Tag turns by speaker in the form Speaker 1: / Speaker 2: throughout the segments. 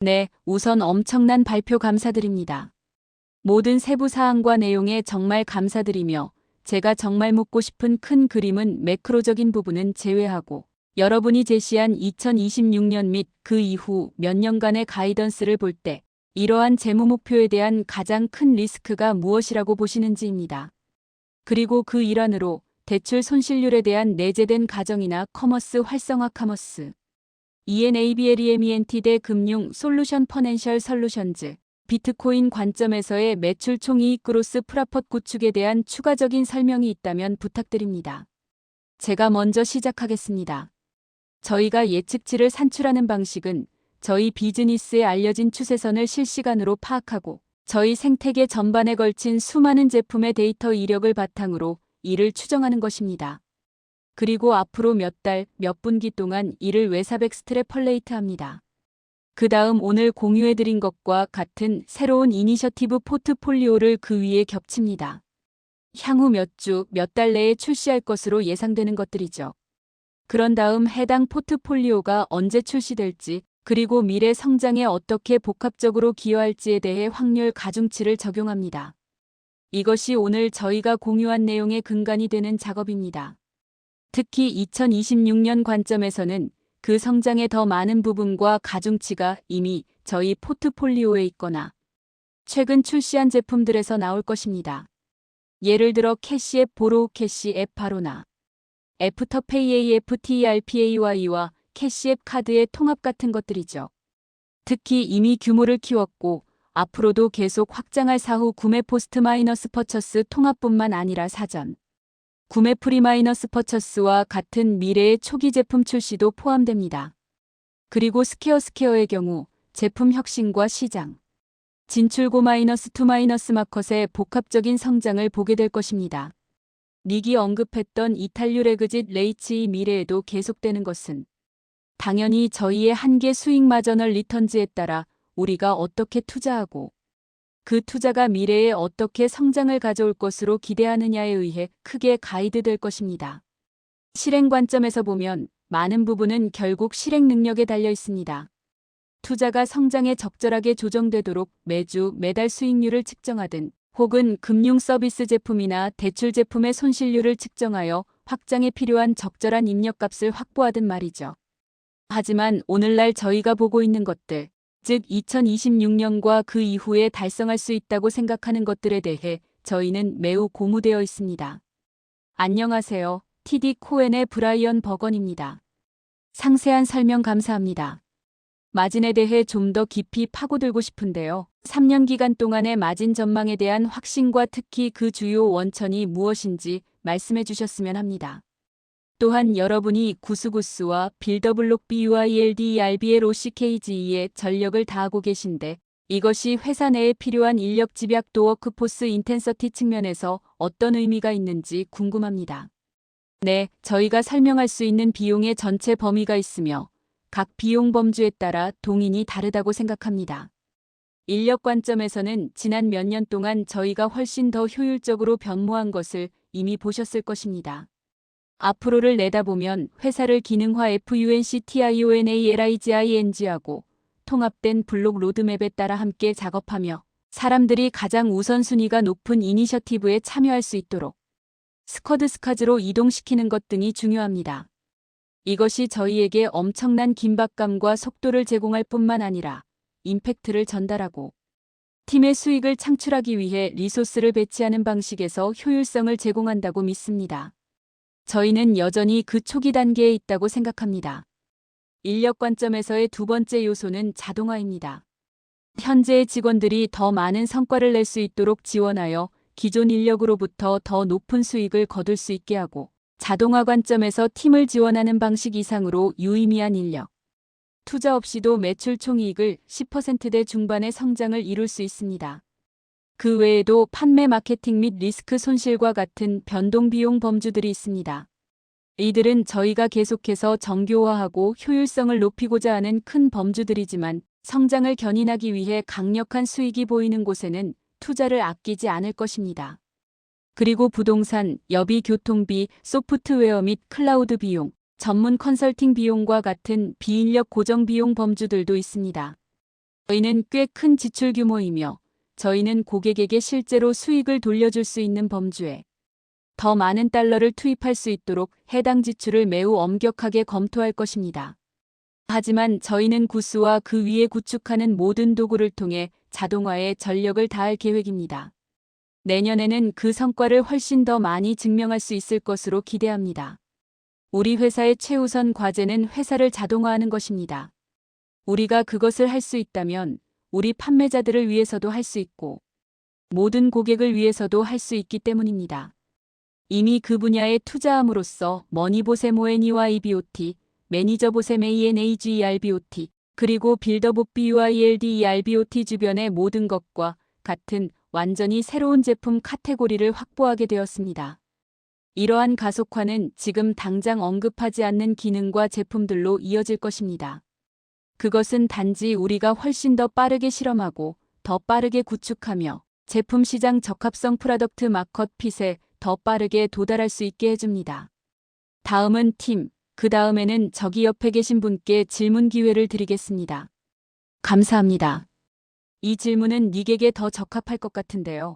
Speaker 1: 네, 우선 엄청난 발표 감사드립니다. 모든 세부 사항과 내용에 정말 감사드리며 제가 정말 묻고 싶은 큰 그림은 매크로적인 부분은 제외하고 여러분이 제시한 2026년 및 그 이후 몇 년간의 가이던스를 볼 때 이러한 재무 목표에 대한 가장 큰 리스크가 무엇이라고 보시는지입니다. 그리고 그 일환으로 대출 손실률에 대한 내재된 가정이나 커머스 활성화 커머스 ENABLEMENT 대 금융 솔루션 퍼넨셜 솔루션즈 비트코인 관점에서의 매출 총이익 그로스 프라펫 구축에 대한 추가적인 설명이 있다면 부탁드립니다. 제가 먼저 시작하겠습니다. 저희가 예측치를 산출하는 방식은 저희 비즈니스에 알려진 추세선을 실시간으로 파악하고 저희 생태계 전반에 걸친 수많은 제품의 데이터 이력을 바탕으로 이를 추정하는 것입니다. 그리고 앞으로 몇 달, 몇 분기 동안 이를 외삽 엑스트래펄레이트 합니다. 그 다음 오늘 공유해드린 것과 같은 새로운 이니셔티브 포트폴리오를 그 위에 겹칩니다. 향후 몇 주, 몇 달 내에 출시할 것으로 예상되는 것들이죠. 그런 다음 해당 포트폴리오가 언제 출시될지, 그리고 미래 성장에 어떻게 복합적으로 기여할지에 대해 확률 가중치를 적용합니다. 이것이 오늘 저희가 공유한 내용의 근간이 되는 작업입니다. 특히 2026년 관점에서는 그 성장의 더 많은 부분과 가중치가 이미 저희 포트폴리오에 있거나 최근 출시한 제품들에서 나올 것입니다. 예를 들어 캐시앱 보로우 캐시앱 바로나 애프터페이 AFTERPAY와 캐시앱 카드의 통합 같은 것들이죠. 특히 이미 규모를 키웠고 앞으로도 계속 확장할 사후 구매 포스트 마이너스 퍼처스 통합뿐만 아니라 사전 구매 프리 마이너스 퍼처스와 같은 미래의 초기 제품 출시도 포함됩니다. 그리고 스퀘어의 경우 제품 혁신과 시장 진출고 마이너스 투 마이너스 마켓의 복합적인 성장을 보게 될 것입니다. 닉이 언급했던 이탈률 에그짓 레이츠의 미래에도 계속되는 것은 당연히 저희의 한계 수익 마저널 리턴즈에 따라 우리가 어떻게 투자하고 그 투자가 미래에 어떻게 성장을 가져올 것으로 기대하느냐에 의해 크게 가이드될 것입니다. 실행 관점에서 보면 많은 부분은 결국 실행 능력에 달려 있습니다. 투자가 성장에 적절하게 조정되도록 매주 매달 수익률을 측정하든 혹은 금융 서비스 제품이나 대출 제품의 손실률을 측정하여 확장에 필요한 적절한 입력값을 확보하든 말이죠. 하지만 오늘날 저희가 보고 있는 것들, 즉 2026년과 그 이후에 달성할 수 있다고 생각하는 것들에 대해 저희는 매우 고무되어 있습니다. 안녕하세요. TD 코엔의 브라이언 버건입니다. 상세한 설명 감사합니다. 마진에 대해 좀 더 깊이 파고들고 싶은데요. 3년 기간 동안의 마진 전망에 대한 확신과 특히 그 주요 원천이 무엇인지 말씀해 주셨으면 합니다. 또한 여러분이 구스구스와 빌더블록 BUILDERBLOCKGE에 전력을 다하고 계신데 이것이 회사 내에 필요한 인력 집약도 워크포스 인텐서티 측면에서 어떤 의미가 있는지 궁금합니다. 네, 저희가 설명할 수 있는 비용의 전체 범위가 있으며 각 비용 범주에 따라 동인이 다르다고 생각합니다. 인력 관점에서는 지난 몇 년 동안 저희가 훨씬 더 효율적으로 변모한 것을 이미 보셨을 것입니다. 앞으로를 내다보면 회사를 기능화 FUNCTIONALIGING하고 통합된 블록 로드맵에 따라 함께 작업하며 사람들이 가장 우선순위가 높은 이니셔티브에 참여할 수 있도록 스쿼드로 이동시키는 것 등이 중요합니다. 이것이 저희에게 엄청난 긴박감과 속도를 제공할 뿐만 아니라 임팩트를 전달하고 팀의 수익을 창출하기 위해 리소스를 배치하는 방식에서 효율성을 제공한다고 믿습니다. 저희는 여전히 그 초기 단계에 있다고 생각합니다. 인력 관점에서의 두 번째 요소는 자동화입니다. 현재의 직원들이 더 많은 성과를 낼 수 있도록 지원하여 기존 인력으로부터 더 높은 수익을 거둘 수 있게 하고 자동화 관점에서 팀을 지원하는 방식 이상으로 유의미한 인력. 투자 없이도 매출 총이익을 10%대 중반의 성장을 이룰 수 있습니다. 그 외에도 판매 마케팅 및 리스크 손실과 같은 변동 비용 범주들이 있습니다. 이들은 저희가 계속해서 정교화하고 효율성을 높이고자 하는 큰 범주들이지만 성장을 견인하기 위해 강력한 수익이 보이는 곳에는 투자를 아끼지 않을 것입니다. 그리고 부동산, 여비 교통비, 소프트웨어 및 클라우드 비용, 전문 컨설팅 비용과 같은 비인력 고정 비용 범주들도 있습니다. 저희는 꽤 큰 지출 규모이며 저희는 고객에게 실제로 수익을 돌려줄 수 있는 범주에 더 많은 달러를 투입할 수 있도록 해당 지출을 매우 엄격하게 검토할 것입니다. 하지만 저희는 구스와 그 위에 구축하는 모든 도구를 통해 자동화에 전력을 다할 계획입니다. 내년에는 그 성과를 훨씬 더 많이 증명할 수 있을 것으로 기대합니다. 우리 회사의 최우선 과제는 회사를 자동화하는 것입니다. 우리가 그것을 할 수 있다면 우리 판매자들을 위해서도 할 수 있고 모든 고객을 위해서도 할 수 있기 때문입니다. 이미 그 분야에 투자함으로써 머니보셈 ONE와 EBOT, 매니저보셈 ANAGERBOT, 그리고 빌더봇 BUILD 주변의 모든 것과 같은 완전히 새로운 제품 카테고리를 확보하게 되었습니다. 이러한 가속화는 지금 당장 언급하지 않는 기능과 제품들로 이어질 것입니다. 그것은 단지 우리가 훨씬 더 빠르게 실험하고 더 빠르게 구축하며 제품 시장 적합성 프로덕트 마켓 핏에 더 빠르게 도달할 수 있게 해줍니다. 다음은 팀, 그 다음에는 저기 옆에 계신 분께 질문 기회를 드리겠습니다. 감사합니다. 이 질문은 닉에게 더 적합할 것 같은데요.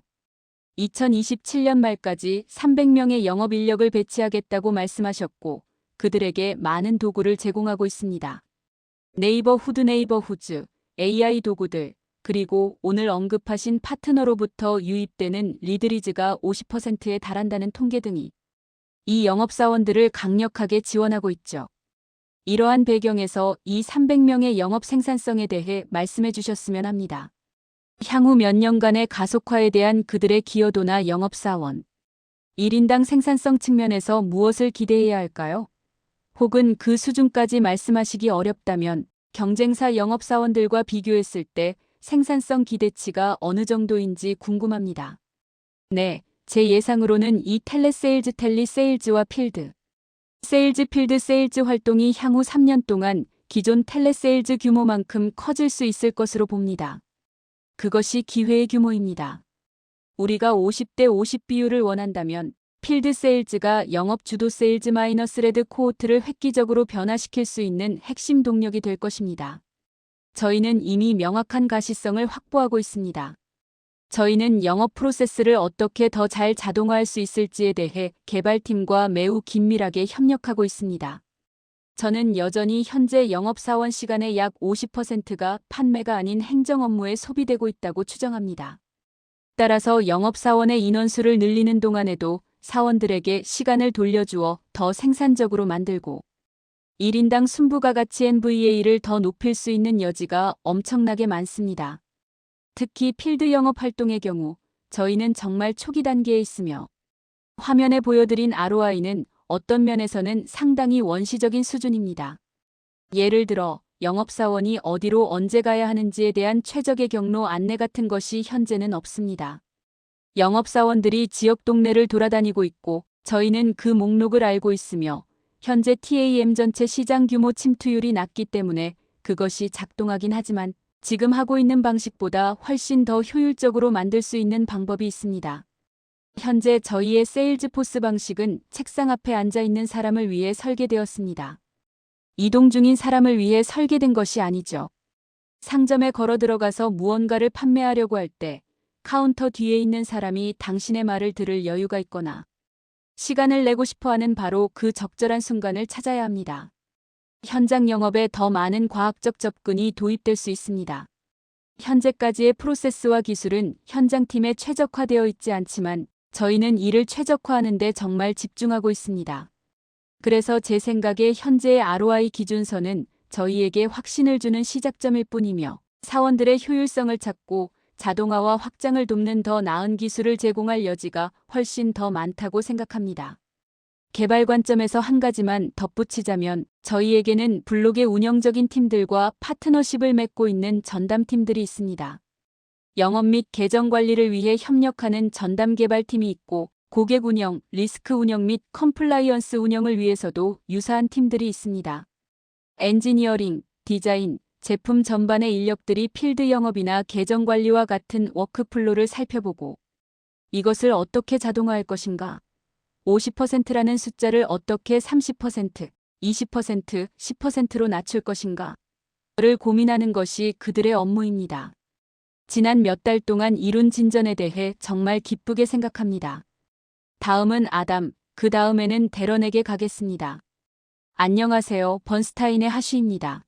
Speaker 1: 2027년 말까지 300명의 영업 인력을 배치하겠다고 말씀하셨고 그들에게 많은 도구를 제공하고 있습니다. 네이버후즈, AI 도구들, 그리고 오늘 언급하신 파트너로부터 유입되는 리드리즈가 50%에 달한다는 통계 등이 이 영업사원들을 강력하게 지원하고 있죠. 이러한 배경에서 이 300명의 영업 생산성에 대해 말씀해 주셨으면 합니다. 향후 몇 년간의 가속화에 대한 그들의 기여도나 영업사원, 1인당 생산성 측면에서 무엇을 기대해야 할까요? 혹은 그 수준까지 말씀하시기 어렵다면 경쟁사 영업사원들과 비교했을 때 생산성 기대치가 어느 정도인지 궁금합니다. 네, 제 예상으로는 이 텔레세일즈 텔리세일즈와 필드 세일즈 활동이 향후 3년 동안 기존 텔레세일즈 규모만큼 커질 수 있을 것으로 봅니다. 그것이 기회의 규모입니다. 우리가 50대 50 비율을 원한다면 필드 세일즈가 영업 주도 세일즈 마이너스 레드 코호트를 획기적으로 변화시킬 수 있는 핵심 동력이 될 것입니다. 저희는 이미 명확한 가시성을 확보하고 있습니다. 저희는 영업 프로세스를 어떻게 더 잘 자동화할 수 있을지에 대해 개발팀과 매우 긴밀하게 협력하고 있습니다. 저는 여전히 현재 영업사원 시간의 약 50%가 판매가 아닌 행정 업무에 소비되고 있다고 추정합니다. 따라서 영업사원의 인원수를 늘리는 동안에도 사원들에게 시간을 돌려주어 더 생산적으로 만들고 1인당 순부가가치 NVA를 더 높일 수 있는 여지가 엄청나게 많습니다. 특히 필드 영업 활동의 경우 저희는 정말 초기 단계에 있으며 화면에 보여드린 ROI는 어떤 면에서는 상당히 원시적인 수준입니다. 예를 들어 영업사원이 어디로 언제 가야 하는지에 대한 최적의 경로 안내 같은 것이 현재는 없습니다. 영업사원들이 지역 동네를 돌아다니고 있고 저희는 그 목록을 알고 있으며 현재 TAM 전체 시장 규모 침투율이 낮기 때문에 그것이 작동하긴 하지만 지금 하고 있는 방식보다 훨씬 더 효율적으로 만들 수 있는 방법이 있습니다. 현재 저희의 세일즈 포스 방식은 책상 앞에 앉아 있는 사람을 위해 설계되었습니다. 이동 중인 사람을 위해 설계된 것이 아니죠. 상점에 걸어 들어가서 무언가를 판매하려고 할 때 카운터 뒤에 있는 사람이 당신의 말을 들을 여유가 있거나 시간을 내고 싶어하는 바로 그 적절한 순간을 찾아야 합니다. 현장 영업에 더 많은 과학적 접근이 도입될 수 있습니다. 현재까지의 프로세스와 기술은 현장팀에 최적화되어 있지 않지만 저희는 이를 최적화하는 데 정말 집중하고 있습니다. 그래서 제 생각에 현재의 ROI 기준선은 저희에게 확신을 주는 시작점일 뿐이며 사원들의 효율성을 찾고 자동화와 확장을 돕는 더 나은 기술을 제공할 여지가 훨씬 더 많다고 생각합니다. 개발 관점에서 한 가지만 덧붙이자면 저희에게는 블록의 운영적인 팀들과 파트너십을 맺고 있는 전담팀들이 있습니다. 영업 및 계정 관리를 위해 협력하는 전담 개발팀이 있고 고객 운영, 리스크 운영 및 컴플라이언스 운영을 위해서도 유사한 팀들이 있습니다. 엔지니어링, 디자인, 제품 전반의 인력들이 필드 영업이나 계정 관리와 같은 워크플로를 살펴보고 이것을 어떻게 자동화할 것인가? 50%라는 숫자를 어떻게 30%, 20%, 10%로 낮출 것인가? 를 고민하는 것이 그들의 업무입니다. 지난 몇 달 동안 이룬 진전에 대해 정말 기쁘게 생각합니다. 다음은 아담, 그 다음에는 데런에게 가겠습니다. 안녕하세요. 번스타인의 하쉬입니다.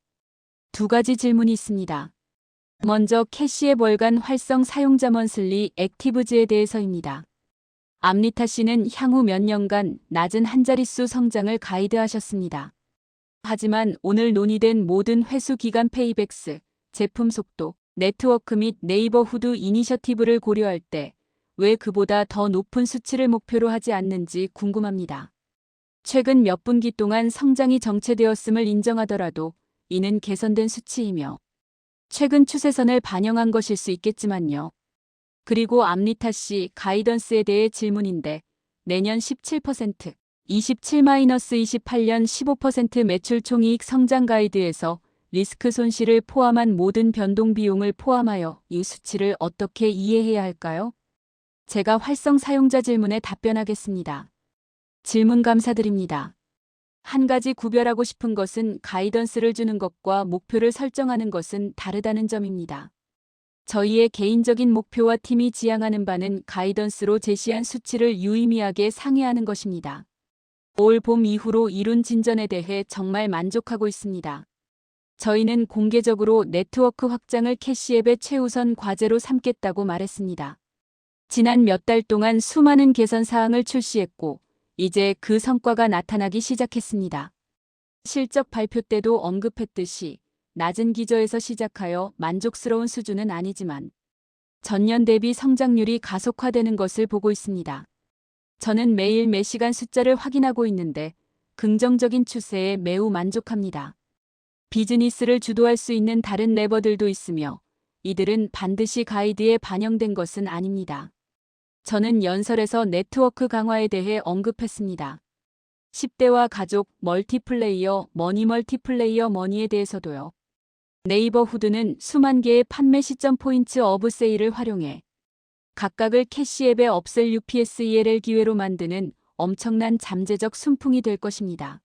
Speaker 1: 두 가지 질문이 있습니다. 먼저 캐시의 월간 활성 사용자 먼슬리 액티브즈에 대해서입니다. 암리타 씨는 향후 몇 년간 낮은 한 자릿수 성장을 가이드하셨습니다. 하지만 오늘 논의된 모든 회수 기간 페이백스, 제품 속도, 네트워크 및 네이버후드 이니셔티브를 고려할 때 왜 그보다 더 높은 수치를 목표로 하지 않는지 궁금합니다. 최근 몇 분기 동안 성장이 정체되었음을 인정하더라도 이는 개선된 수치이며 최근 추세선을 반영한 것일 수 있겠지만요. 그리고 암리타 씨 가이던스에 대해 질문인데 내년 17%, 27-28년 15% 매출 총이익 성장 가이드에서 리스크 손실을 포함한 모든 변동 비용을 포함하여 이 수치를 어떻게 이해해야 할까요? 제가 활성 사용자 질문에 답변하겠습니다. 질문 감사드립니다. 한 가지 구별하고 싶은 것은 가이던스를 주는 것과 목표를 설정하는 것은 다르다는 점입니다. 저희의 개인적인 목표와 팀이 지향하는 바는 가이던스로 제시한 수치를 유의미하게 상회하는 것입니다. 올 봄 이후로 이룬 진전에 대해 정말 만족하고 있습니다. 저희는 공개적으로 네트워크 확장을 캐시앱의 최우선 과제로 삼겠다고 말했습니다. 지난 몇 달 동안 수많은 개선 사항을 출시했고 이제 그 성과가 나타나기 시작했습니다. 실적 발표 때도 언급했듯이 낮은 기저에서 시작하여 만족스러운 수준은 아니지만 전년 대비 성장률이 가속화되는 것을 보고 있습니다. 저는 매일 매시간 숫자를 확인하고 있는데 긍정적인 추세에 매우 만족합니다. 비즈니스를 주도할 수 있는 다른 레버들도 있으며 이들은 반드시 가이드에 반영된 것은 아닙니다. 저는 연설에서 네트워크 강화에 대해 언급했습니다. 10대와 가족, 멀티플레이어, 멀티플레이어 머니에 대해서도요. 네이버후드는 수만 개의 판매 시점 포인트 어브 세일을 활용해 각각을 캐시앱의 업셀 UPSELL 기회로 만드는 엄청난 잠재적 순풍이 될 것입니다.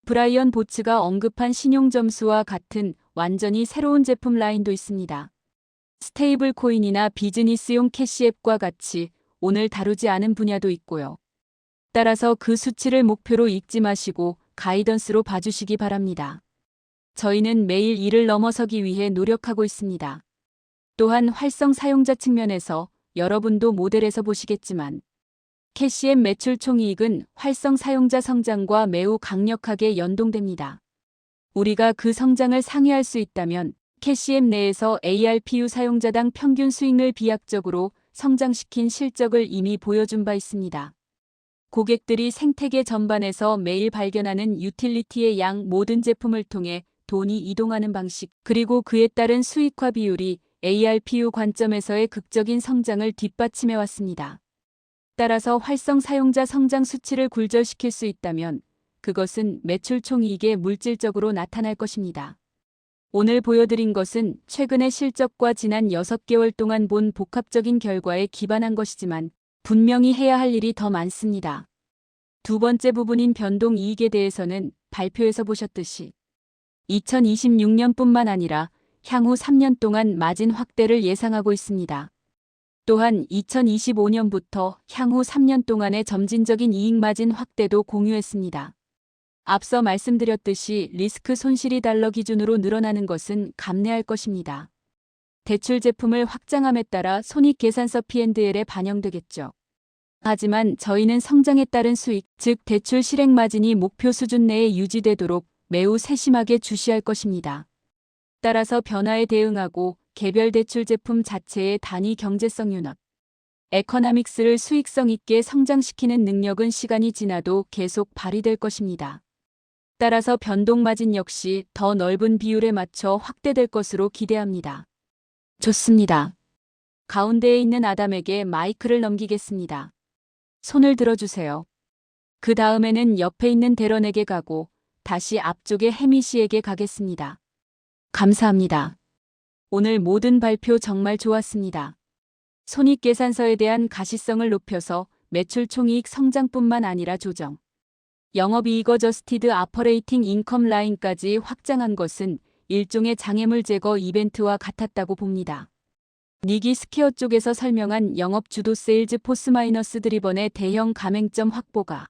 Speaker 1: 브라이언 보츠가 언급한 신용점수와 같은 완전히 새로운 제품 라인도 있습니다. 스테이블 코인이나 비즈니스용 캐시앱과 같이 오늘 다루지 않은 분야도 있고요. 따라서 그 수치를 목표로 읽지 마시고 가이던스로 봐주시기 바랍니다. 저희는 매일 이를 넘어서기 위해 노력하고 있습니다. 또한 활성 사용자 측면에서 여러분도 모델에서 보시겠지만 캐시앱 매출 총이익은 활성 사용자 성장과 매우 강력하게 연동됩니다. 우리가 그 성장을 상회할 수 있다면 캐시앱 내에서 ARPU 사용자당 평균 수익을 비약적으로 성장시킨 실적을 이미 보여준 바 있습니다. 고객들이 생태계 전반에서 매일 발견하는 유틸리티의 양 모든 제품을 통해 돈이 이동하는 방식 그리고 그에 따른 수익화 비율이 ARPU 관점에서의 극적인 성장을 뒷받침해 왔습니다. 따라서 활성 사용자 성장 수치를 굴절시킬 수 있다면 그것은 매출 총이익에 물질적으로 나타날 것입니다. 오늘 보여드린 것은 최근의 실적과 지난 6개월 동안 본 복합적인 결과에 기반한 것이지만 분명히 해야 할 일이 더 많습니다. 두 번째 부분인 변동 이익에 대해서는 발표에서 보셨듯이 2026년뿐만 아니라 향후 3년 동안 마진 확대를 예상하고 있습니다. 또한 2025년부터 향후 3년 동안의 점진적인 이익 마진 확대도 공유했습니다. 앞서 말씀드렸듯이 리스크 손실이 달러 기준으로 늘어나는 것은 감내할 것입니다. 대출 제품을 확장함에 따라 손익계산서 P&L에 반영되겠죠. 하지만 저희는 성장에 따른 수익, 즉 대출 실행 마진이 목표 수준 내에 유지되도록 매우 세심하게 주시할 것입니다. 따라서 변화에 대응하고 개별 대출 제품 자체의 단위 경제성 유넛, 에코노믹스를 수익성 있게 성장시키는 능력은 시간이 지나도 계속 발휘될 것입니다. 따라서 변동 마진 역시 더 넓은 비율에 맞춰 확대될 것으로 기대합니다. 좋습니다. 가운데에 있는 아담에게 마이크를 넘기겠습니다. 손을 들어주세요. 그 다음에는 옆에 있는 데런에게 가고 다시 앞쪽의 해미 씨에게 가겠습니다. 감사합니다. 오늘 모든 발표 정말 좋았습니다. 손익계산서에 대한 가시성을 높여서 매출 총이익 성장뿐만 아니라 조정, 영업이익 어저스티드 아퍼레이팅 인컴 라인까지 확장한 것은 일종의 장애물 제거 이벤트와 같았다고 봅니다. 니기 스퀘어 쪽에서 설명한 영업 주도 세일즈 포스 마이너스 드리번의 대형 가맹점 확보가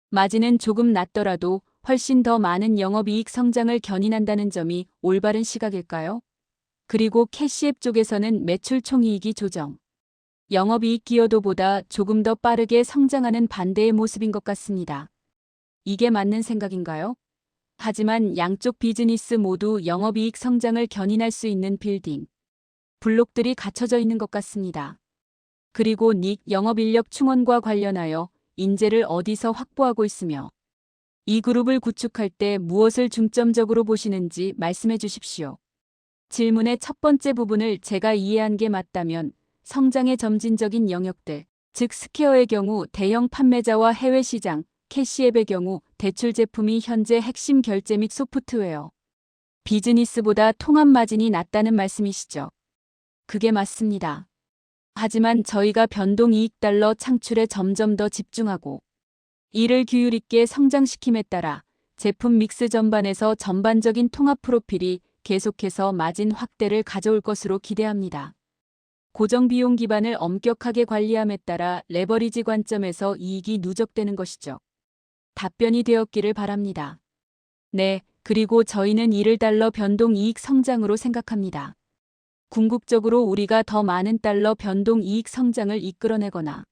Speaker 1: 마진은 조금 낮더라도 훨씬 더 많은 영업이익 성장을 견인한다는 점이 올바른 시각일까요? 그리고 캐시앱 쪽에서는 매출 총이익이 조정, 영업이익 기여도보다 조금 더 빠르게 성장하는 반대의 모습인 것 같습니다. 이게 맞는 생각인가요? 하지만 양쪽 비즈니스 모두 영업이익 성장을 견인할 수 있는 빌딩 블록들이 갖춰져 있는 것 같습니다. 그리고 닉 영업인력 충원과 관련하여 인재를 어디서 확보하고 있으며 이 그룹을 구축할 때 무엇을 중점적으로 보시는지 말씀해 주십시오. 질문의 첫 번째 부분을 제가 이해한 게 맞다면 성장의 점진적인 영역들, 즉 스퀘어의 경우 대형 판매자와 해외 시장, 캐시앱의 경우 대출 제품이 현재 핵심 결제 및 소프트웨어, 비즈니스보다 통합 마진이 낮다는 말씀이시죠. 그게 맞습니다. 하지만 저희가 변동 이익 달러 창출에 점점 더 집중하고 이를 규율 있게 성장시킴에 따라 제품 믹스 전반에서 전반적인 통합 프로필이 계속해서 마진 확대를 가져올 것으로 기대합니다. 고정 비용 기반을 엄격하게 관리함에 따라 레버리지 관점에서 이익이 누적되는 것이죠. 답변이 되었기를 바랍니다. 네, 그리고 저희는 이를 달러 변동 이익 성장으로 생각합니다. 궁극적으로 우리가 더 많은 달러 변동 이익 성장을 이끌어내거나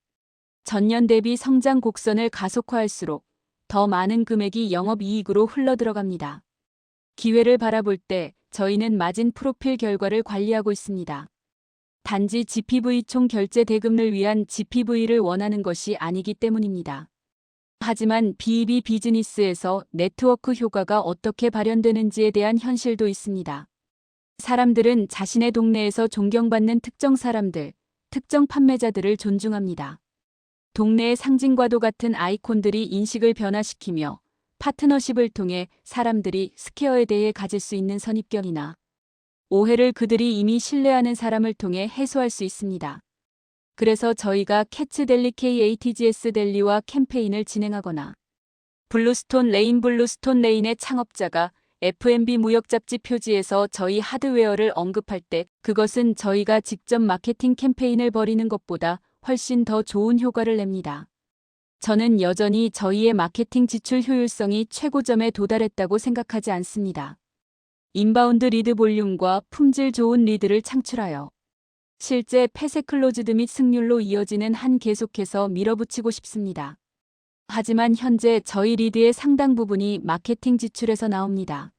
Speaker 1: 전년 대비 성장 곡선을 가속화할수록 더 많은 금액이 영업이익으로 흘러들어갑니다. 기회를 바라볼 때 저희는 마진 프로필 결과를 관리하고 있습니다. 단지 GPV 총 결제 대금을 위한 GPV를 원하는 것이 아니기 때문입니다. 하지만 B2B 비즈니스에서 네트워크 효과가 어떻게 발현되는지에 대한 현실도 있습니다. 사람들은 자신의 동네에서 존경받는 특정 사람들, 특정 판매자들을 존중합니다. 동네의 상징과도 같은 아이콘들이 인식을 변화시키며 파트너십을 통해 사람들이 스퀘어에 대해 가질 수 있는 선입견이나 오해를 그들이 이미 신뢰하는 사람을 통해 해소할 수 있습니다. 그래서 저희가 캐츠 델리 KATGS 델리와 캠페인을 진행하거나 블루스톤 레인의 창업자가 F&B 무역 잡지 표지에서 저희 하드웨어를 언급할 때 그것은 저희가 직접 마케팅 캠페인을 벌이는 것보다 훨씬 더 좋은 효과를 냅니다. 저는 여전히 저희의 마케팅 지출 효율성이 최고점에 도달했다고 생각하지 않습니다. 인바운드 리드 볼륨과 품질 좋은 리드를 창출하여 실제 폐쇄 클로즈드 및 승률로 이어지는 한 계속해서 밀어붙이고 싶습니다. 하지만 현재 저희 리드의 상당 부분이 마케팅 지출에서 나옵니다.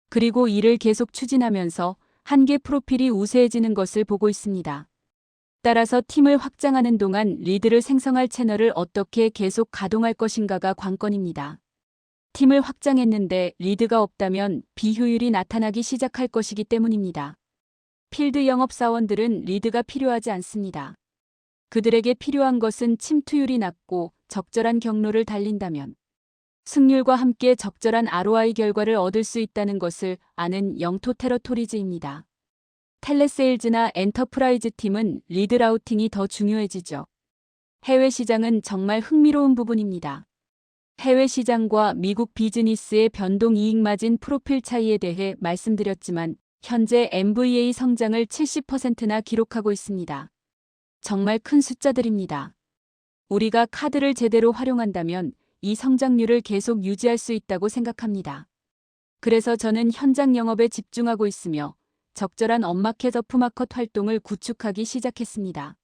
Speaker 1: 그리고 이를 계속 추진하면서 한계 프로필이 우세해지는 것을 보고 있습니다. 따라서 팀을 확장하는 동안 리드를 생성할 채널을 어떻게 계속 가동할 것인가가 관건입니다. 팀을 확장했는데 리드가 없다면 비효율이 나타나기 시작할 것이기 때문입니다. 필드 영업사원들은 리드가 필요하지 않습니다. 그들에게 필요한 것은 침투율이 낮고 적절한 경로를 달린다면 승률과 함께 적절한 ROI 결과를 얻을 수 있다는 것을 아는 영토 테러토리즈입니다. 텔레세일즈나 엔터프라이즈 팀은 리드 라우팅이 더 중요해지죠. 해외 시장은 정말 흥미로운 부분입니다. 해외 시장과 미국 비즈니스의 변동 이익 마진 프로필 차이에 대해 말씀드렸지만 현재 MVA 성장을 70%나 기록하고 있습니다. 정말 큰 숫자들입니다. 우리가 카드를 제대로 활용한다면 이 성장률을 계속 유지할 수 있다고 생각합니다. 그래서 저는 현장 영업에 집중하고 있으며 적절한 업마켓 어프마켓 활동을 구축하기 시작했습니다.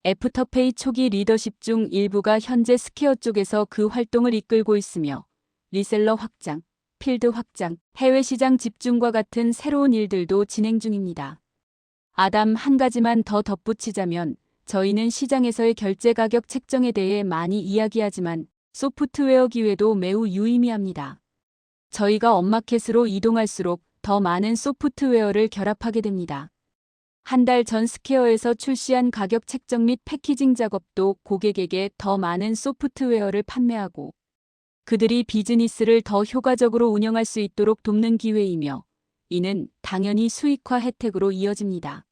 Speaker 1: 애프터페이 초기 리더십 중 일부가 현재 스퀘어 쪽에서 그 활동을 이끌고 있으며 리셀러 확장, 필드 확장, 해외 시장 집중과 같은 새로운 일들도 진행 중입니다. 아담 한 가지만 더 덧붙이자면 저희는 시장에서의 결제 가격 책정에 대해 많이 이야기하지만 소프트웨어 기회도 매우 유의미합니다. 저희가 업마켓으로 이동할수록 더 많은 소프트웨어를 결합하게 됩니다. 한 달 전 스퀘어에서 출시한 가격 책정 및 패키징 작업도 고객에게 더 많은 소프트웨어를 판매하고 그들이 비즈니스를 더 효과적으로 운영할 수 있도록 돕는 기회이며 이는 당연히 수익화 혜택으로 이어집니다.